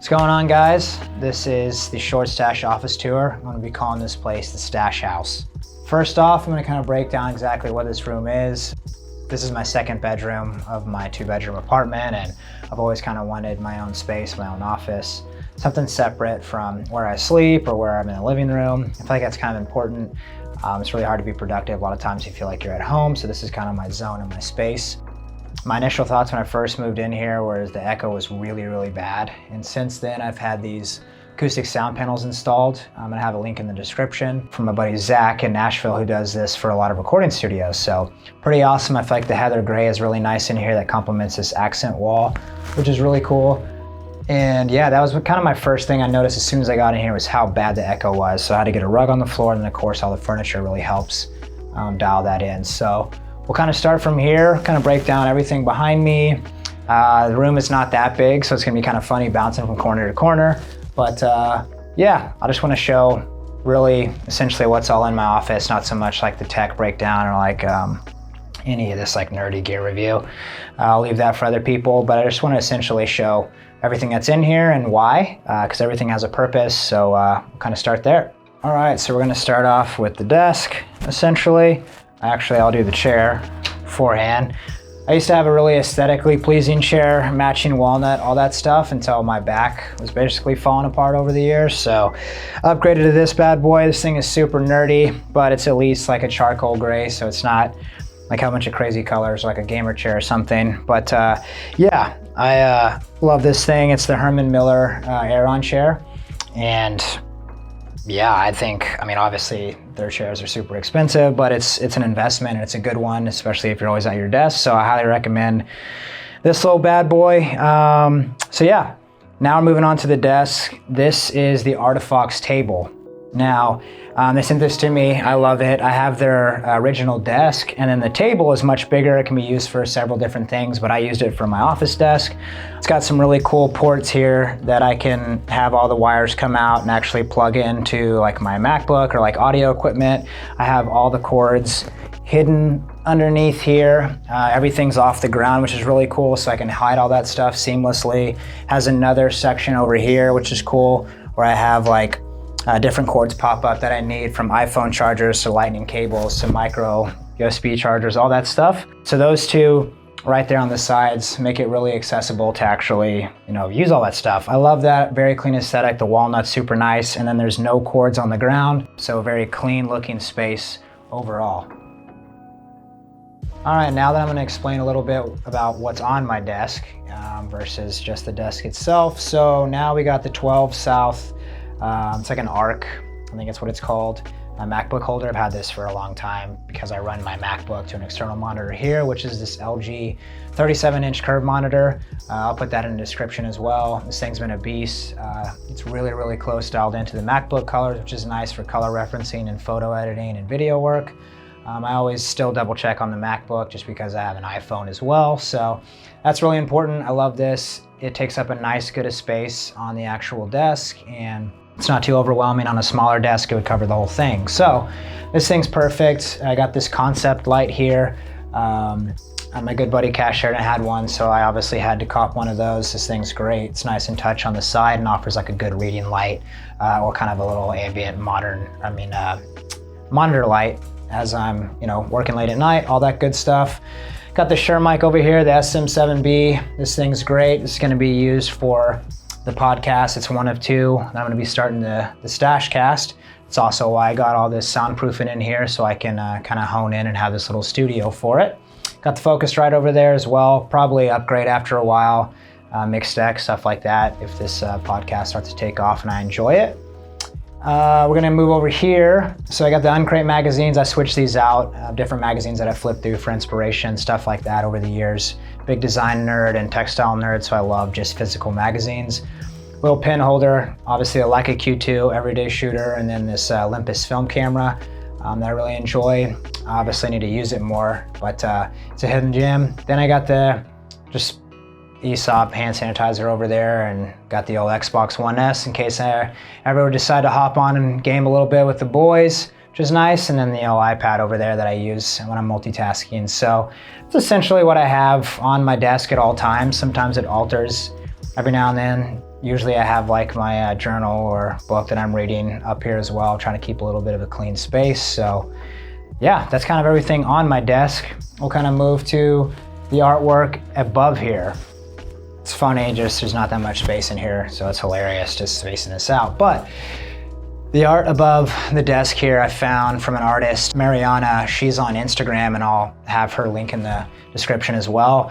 What's going on, guys? This is the Short Stash office tour. I'm gonna be calling this place the Stash House. First off, I'm gonna kind of break down exactly what this room is. This is my second bedroom of my 2-bedroom apartment, and I've always kind of wanted my own space, my own office, something separate from where I sleep or where I'm in the living room. I feel like that's kind of important. It's really hard to be productive. A lot of times you feel like you're at home, so this is kind of my zone and my space. My initial thoughts when I first moved in here was the echo was really, really bad. And since then, I've had these acoustic sound panels installed. I'm gonna have a link in the description from my buddy Zach in Nashville, who does this for a lot of recording studios. So pretty awesome. I feel like the heather gray is really nice in here that complements this accent wall, which is really cool. And yeah, that was kind of my first thing I noticed as soon as I got in here was how bad the echo was. So I had to get a rug on the floor, and then of course all the furniture really helps dial that in. So we'll kind of start from here, kind of break down everything behind me. The room is not that big, so it's gonna be kind of funny bouncing from corner to corner. But yeah, I just wanna show really essentially what's all in my office, not so much like the tech breakdown or like any of this like nerdy gear review. I'll leave that for other people, but I just wanna essentially show everything that's in here and why, because everything has a purpose, so we'll kind of start there. All right, so we're gonna start off with the desk, essentially. Actually, I'll do the chair beforehand. I used to have a really aesthetically pleasing chair, matching walnut, all that stuff, until my back was basically falling apart over the years. So upgraded to this bad boy. This thing is super nerdy, but it's at least like a charcoal gray, so it's not like a bunch of crazy colors like a gamer chair or something. But yeah, I love this thing. It's the Herman Miller Aeron chair. And yeah, I mean, obviously their chairs are super expensive, but it's an investment and it's a good one, especially if you're always at your desk. So I highly recommend this little bad boy. So yeah, now we're moving on to the desk. This is the Artifox table. Now, they sent this to me. I love it. I have their original desk, and then the table is much bigger. It can be used for several different things, but I used it for my office desk. It's got some really cool ports here that I can have all the wires come out and actually plug into like my MacBook or like audio equipment. I have all the cords hidden underneath here. Everything's off the ground, which is really cool, so I can hide all that stuff seamlessly. Has another section over here, which is cool, where I have like different cords pop up that I need, from iPhone chargers to lightning cables to micro USB chargers, all that stuff. So those two right there on the sides make it really accessible to actually, use all that stuff. I love that, very clean aesthetic. The walnut's super nice, and then there's no cords on the ground. So very clean looking space overall. All right, now that I'm gonna explain a little bit about what's on my desk versus just the desk itself. So now we got the 12 South, it's like an ARC, I think that's what it's called. My MacBook holder. I've had this for a long time because I run my MacBook to an external monitor here, which is this LG 37-inch curved monitor. I'll put that in the description as well. This thing's been a beast. It's really, really close dialed into the MacBook colors, which is nice for color referencing and photo editing and video work. I always still double check on the MacBook just because I have an iPhone as well. So that's really important. I love this. It takes up a nice good of space on the actual desk, and it's not too overwhelming. On a smaller desk, it would cover the whole thing. So this thing's perfect. I got this concept light here. My good buddy Cash Sheridan had one, so I obviously had to cop one of those. This thing's great. It's nice and touch on the side and offers like a good reading light, or kind of a little ambient monitor light as I'm working late at night, all that good stuff. Got the Shure mic over here, the SM7B. This thing's great. This is going to be used for the podcast. It's one of two. I'm going to be starting the Stash Cast. It's also why I got all this soundproofing in here, so I can kind of hone in and have this little studio for it. Got the Focusrite over there as well. Probably upgrade after a while, mixed deck, stuff like that, if this podcast starts to take off and I enjoy it. We're gonna move over here. So I got the Uncrate magazines. I switched these out, different magazines that I flipped through for inspiration, stuff like that over the years. Big design nerd and textile nerd, so I love just physical magazines. Little pen holder, obviously a Leica Q2 everyday shooter, and then this Olympus film camera that I really enjoy. Obviously I need to use it more, but it's a hidden gem. Then I got the just Aesop hand sanitizer over there, and got the old Xbox One S in case I ever decide to hop on and game a little bit with the boys, which is nice. And then the old iPad over there that I use when I'm multitasking. So it's essentially what I have on my desk at all times. Sometimes it alters every now and then. Usually I have like my journal or book that I'm reading up here as well, trying to keep a little bit of a clean space. So yeah, that's kind of everything on my desk. We'll kind of move to the artwork above here. It's funny, just there's not that much space in here, so it's hilarious just spacing this out. But the art above the desk here I found from an artist, Mariana. She's on Instagram, and I'll have her link in the description as well.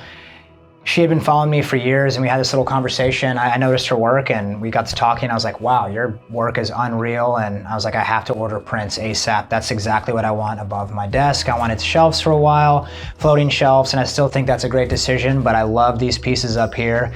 She had been following me for years, and we had this little conversation. I noticed her work, and we got to talking. I was like, wow, your work is unreal. And I was like, I have to order prints ASAP. That's exactly what I want above my desk. I wanted shelves for a while, floating shelves, and I still think that's a great decision, but I love these pieces up here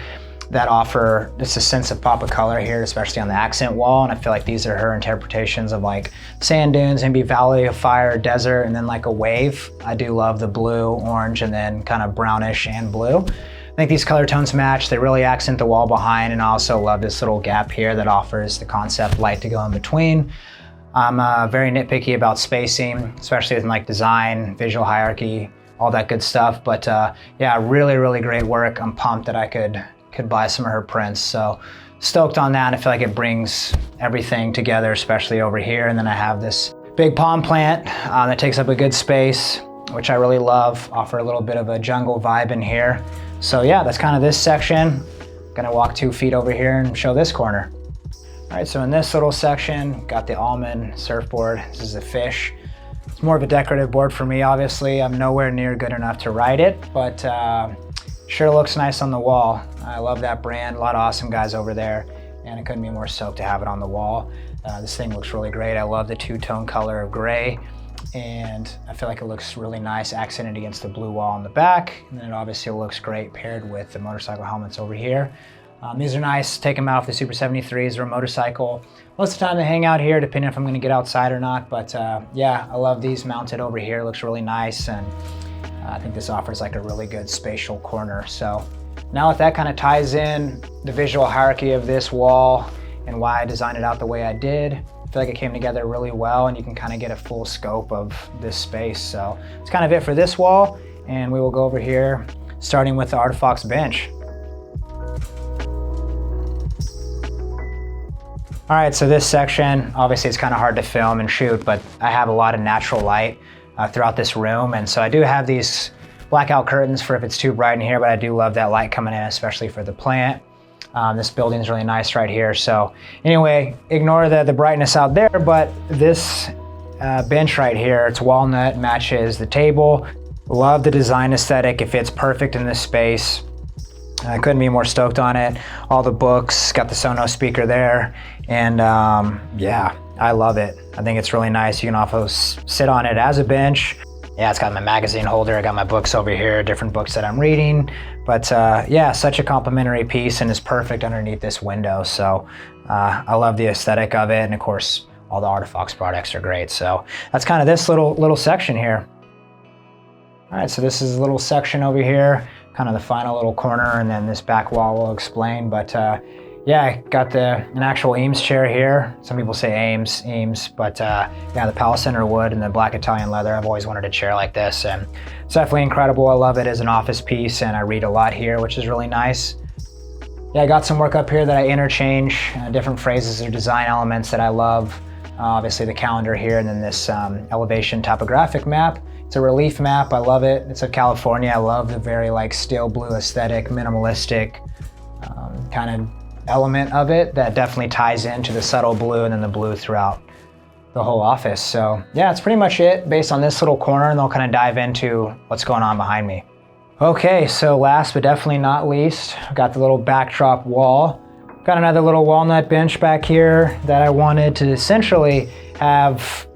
that offer just a sense of pop of color here, especially on the accent wall. And I feel like these are her interpretations of like sand dunes, maybe valley of fire, desert, and then like a wave. I do love the blue, orange, and then kind of brownish and blue. I think these color tones match. They really accent the wall behind, and I also love this little gap here that offers the concept light to go in between. I'm very nitpicky about spacing, especially in like design, visual hierarchy, all that good stuff. But yeah, really, really great work. I'm pumped that I could buy some of her prints. So stoked on that. I feel like it brings everything together, especially over here. And then I have this big palm plant that takes up a good space, which I really love. Offer a little bit of a jungle vibe in here. So yeah, that's kind of this section. Gonna walk 2 feet over here and show this corner. All right, so in this little section, got the almond surfboard. This is a fish. It's more of a decorative board for me, obviously. I'm nowhere near good enough to ride it, but sure looks nice on the wall. I love that brand, a lot of awesome guys over there, and I couldn't be more stoked to have it on the wall. This thing looks really great. I love the 2-tone color of gray, and I feel like it looks really nice accented against the blue wall on the back. And then it obviously looks great paired with the motorcycle helmets over here. These are nice. Take them out of the Super 73s or a motorcycle. Most of the time they hang out here, depending if I'm gonna get outside or not. But yeah, I love these mounted over here. Looks really nice, and I think this offers like a really good spatial corner. So now that that kind of ties in the visual hierarchy of this wall and why I designed it out the way I did, I feel like it came together really well, and you can kind of get a full scope of this space. So it's kind of it for this wall, and we will go over here, starting with the Artifox bench. All right, so this section, obviously it's kind of hard to film and shoot, but I have a lot of natural light throughout this room. And so I do have these blackout curtains for if it's too bright in here, but I do love that light coming in, especially for the plant. This building is really nice right here. So anyway, ignore the brightness out there, but this bench right here, it's walnut, matches the table. Love the design aesthetic. It fits perfect in this space. I couldn't be more stoked on it. All the books, got the Sonos speaker there. And yeah, I love it. I think it's really nice. You can also sit on it as a bench. Yeah, it's got my magazine holder. I got my books over here, different books that I'm reading. But yeah, such a complimentary piece, and is perfect underneath this window. So I love the aesthetic of it. And of course, all the Artifox products are great. So that's kind of this little section here. All right, so this is a little section over here, kind of the final little corner, and then this back wall will explain. But yeah, I got an actual Eames chair here. Some people say Eames, but yeah, the Palace Center wood and the black Italian leather. I've always wanted a chair like this, and it's definitely incredible. I love it as an office piece, and I read a lot here, which is really nice. Yeah, I got some work up here that I interchange, different phrases or design elements that I love. Obviously the calendar here, and then this elevation topographic map. It's a relief map. I love it. It's of California. I love the very like steel blue aesthetic, minimalistic kind of element of it that definitely ties into the subtle blue and then the blue throughout the whole office. So yeah, that's pretty much it based on this little corner, and I'll kind of dive into what's going on behind me. Okay, so last but definitely not least, I've got the little backdrop wall. Got another little walnut bench back here that I wanted to essentially have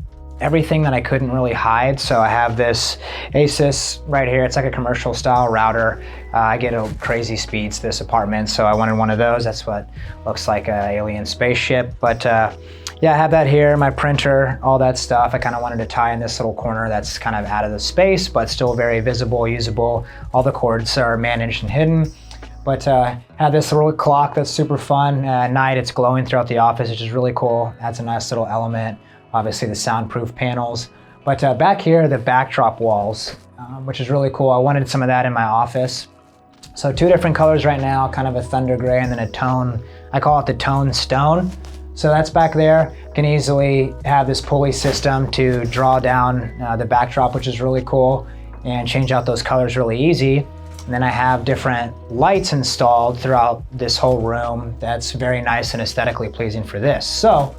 everything that I couldn't really hide. So I have this Asus right here. It's like a commercial style router. I get crazy speeds to this apartment, so I wanted one of those. That's what looks like an alien spaceship. But yeah, I have that here, my printer, all that stuff. I kind of wanted to tie in this little corner that's kind of out of the space, but still very visible, usable. All the cords are managed and hidden. But have this little clock that's super fun. At night, it's glowing throughout the office, which is really cool. Adds a nice little element. Obviously the soundproof panels. But back here, the backdrop walls, which is really cool. I wanted some of that in my office. So 2 different colors right now, kind of a thunder gray and then a tone, I call it the tone stone. So that's back there. Can easily have this pulley system to draw down the backdrop, which is really cool, and change out those colors really easy. And then I have different lights installed throughout this whole room that's very nice and aesthetically pleasing for this. So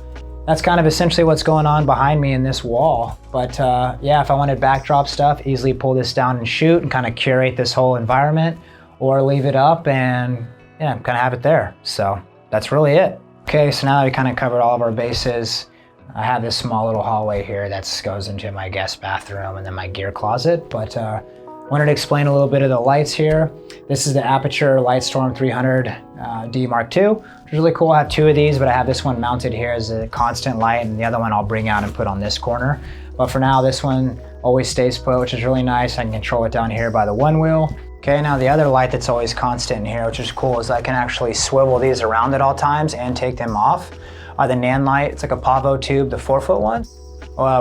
that's kind of essentially what's going on behind me in this wall. But yeah, if I wanted backdrop stuff, easily pull this down and shoot and kind of curate this whole environment, or leave it up and yeah, kind of have it there. So that's really it. Okay, so now that we kind of covered all of our bases, I have this small little hallway here that goes into my guest bathroom and then my gear closet. But wanted to explain a little bit of the lights here. This is the Aputure Lightstorm 300D Mark II, which is really cool. I have two of these, but I have this one mounted here as a constant light, and the other one I'll bring out and put on this corner. But for now, this one always stays put, which is really nice. I can control it down here by the one wheel. Okay, now the other light that's always constant in here, which is cool, is I can actually swivel these around at all times and take them off. The Nan light, it's like a Pavo tube, the 4-foot one,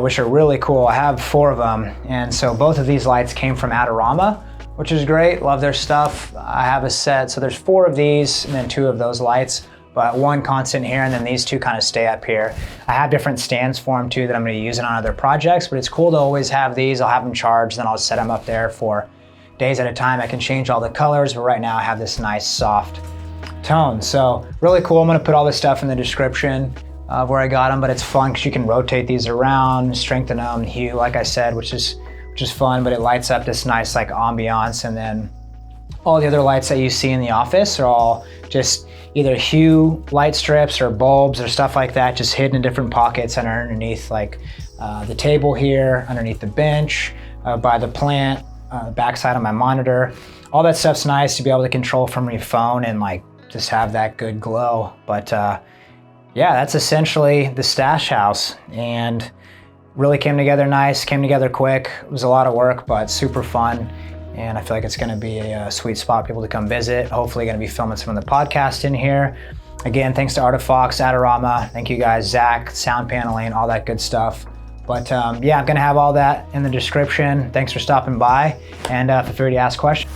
which are really cool. I have 4 of them, and so both of these lights came from Adorama, which is great. Love their stuff. I have a set, so there's 4 of these and then 2 of those lights, but one constant here, and then these 2 kind of stay up here. I have different stands for them too that I'm going to use it on other projects, but it's cool to always have these. I'll have them charged, then I'll set them up there for days at a time. I can change all the colors, but right now I have this nice soft tone. So really cool. I'm going to put all this stuff in the description of where I got them, but it's fun because you can rotate these around, strengthen them, hue, like I said, which is fun, but it lights up this nice like ambiance. And then all the other lights that you see in the office are all just either hue light strips or bulbs or stuff like that, just hidden in different pockets and underneath like the table here, underneath the bench, by the plant, backside of my monitor. All that stuff's nice to be able to control from your phone and like just have that good glow. But yeah, that's essentially the stash house, and really came together nice, came together quick. It was a lot of work, but super fun. And I feel like it's gonna be a sweet spot for people to come visit. Hopefully gonna be filming some of the podcast in here. Again, thanks to Artifox, Adorama. Thank you guys, Zach, sound paneling, all that good stuff. But yeah, I'm gonna have all that in the description. Thanks for stopping by, and feel free to ask questions.